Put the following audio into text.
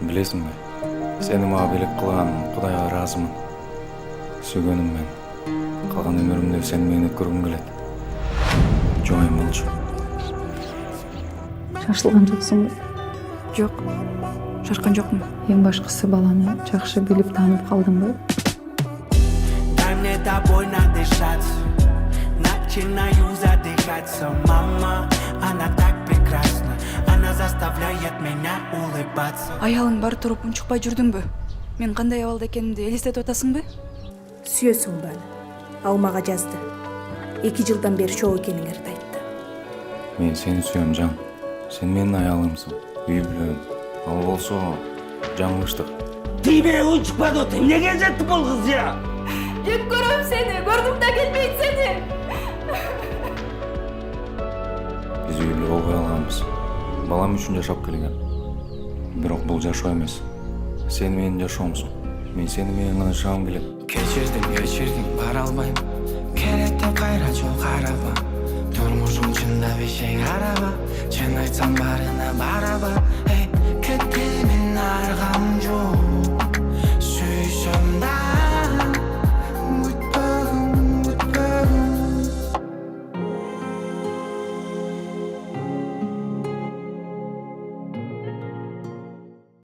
Bilesиңби? Сени мага белек кылганын Кудайга ыраазымын. Сүйгөнүм мен. Калган өмүрүмдө сени менен өткөргүм келет. Жоюм болчу. Шашылган жоксуңбу? Жок. Шашкан жокмун. Эң башкысы баланы жакшы билип таанып калдыңбы? Дайме тобой надышать, начинаю задыхаться. Мама, она так прекрасна, она заставляет меня улыбаться. Аялың бар туруп унчукпай жүрдүңбү? Мен кандай абалда экенимди элестетип атасыңбы? Сүйөсүң баны. Ал мага жазды. 2 жылдан бери чоо экениңерди айтты. Мен сени сүйөм, Жан. Сен менин аялымсың, үй бүлөм. Ал болсо жаңылыштык. Тийбей унчукпады, эмнеге жетти бул кыз я? Жек көрөм сени, көргүм да келбейт сени. Биз үй бүлө болбой алганбыз. Балам үчүн жашап келген. Бирок бул жашоо эмес. Сен менин жашоомсуң. Мен сени менен гана жашагым келет. Geçirdim, bара албайм. Керек деп кайра жол караба. Турмушуң чында бешек араба. Чын айтсам барына бараба. Эй,